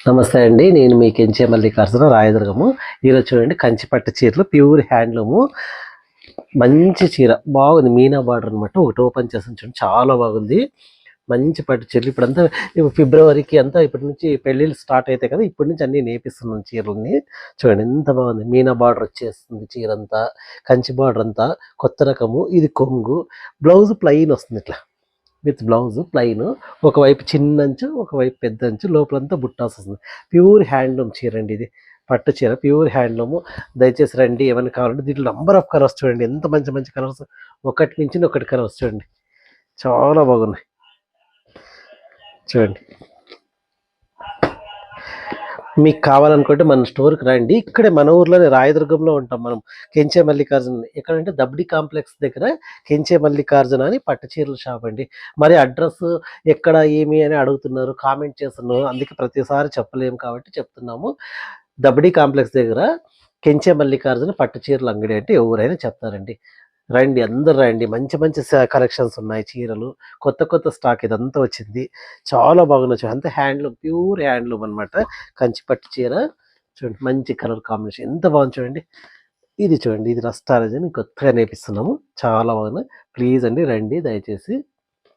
నమస్తే అండి. నేను మీ కెంచే మల్లికార్జున రాయదుర్గము. ఈరోజు చూడండి కంచి పట్టు చీరలు ప్యూర్ హ్యాండ్లూము. మంచి చీర బాగుంది. మీనా బార్డర్ అనమాట. ఒకటి ఓపెన్ చేసాను చూడండి, చాలా బాగుంది. మంచి పట్టు చీరలు ఇప్పుడంతా ఫిబ్రవరికి అంతా ఇప్పటి నుంచి పెళ్ళిళ్ళు స్టార్ట్ అవుతాయి కదా, ఇప్పటి నుంచి అన్నీ నేపిస్తున్నాను చీరలని. చూడండి ఎంత బాగుంది. మీనా బార్డర్ వచ్చేస్తుంది చీర అంతా, కంచి బార్డర్ అంతా కొత్త రకము. ఇది కొంగు, బ్లౌజ్ ప్లెయిన్ వస్తుంది ఇట్లా విత్ బ్లౌజ్ ప్లెయిన్. ఒకవైపు చిన్న అంచు, ఒకవైపు పెద్ద అంచు, లోపలంతా బుట్టాస్ వస్తుంది. ప్యూర్ హ్యాండ్లూమ్ చీర అండి ఇది. పట్టు చీర ప్యూర్ హ్యాండ్లూమ్. దయచేసి రండి, ఏమైనా కావాలంటే. దీంట్లో నంబర్ ఆఫ్ కలర్స్ చూడండి, ఎంత మంచి మంచి కలర్స్. ఒకటి నుంచి ఒకటి కలర్స్ చూడండి, చాలా బాగున్నాయి. చూడండి, మీకు కావాలనుకుంటే మన స్టోర్కి రండి. ఇక్కడే మన ఊర్లోనే రాయదుర్గంలో ఉంటాం మనం. కెంచే మల్లికార్జున ఎక్కడంటే దబ్డి కాంప్లెక్స్ దగ్గర కెంచే మల్లికార్జున అని పట్టు చీరల షాప్ అండి. మరి అడ్రస్ ఎక్కడ ఏమి అని అడుగుతున్నారు, కామెంట్ చేస్తున్నారు. అందుకే ప్రతిసారి చెప్పలేము కాబట్టి చెప్తున్నాము. దబ్డి కాంప్లెక్స్ దగ్గర కెంచే మల్లికార్జున పట్టు చీరల అంగడి అంటే ఎవరైనా చెప్తారండి. రండి, అందరు రండి. మంచి మంచి కలెక్షన్స్ ఉన్నాయి. చీరలు కొత్త కొత్త స్టాక్ ఇదంతా వచ్చింది. చాలా బాగున్నాయి. అంతా హ్యాండ్లూమ్, ప్యూర్ హ్యాండ్లూమ్ అనమాట. కంచి పట్టు చీర చూడండి, మంచి కలర్ కాంబినేషన్ ఎంత బాగుంది చూడండి. ఇది చూడండి, ఇది రస్టారేజ్ అని కొత్తగా నేర్పిస్తున్నాము. చాలా బాగుంది. ప్లీజ్ అండి రండి దయచేసి.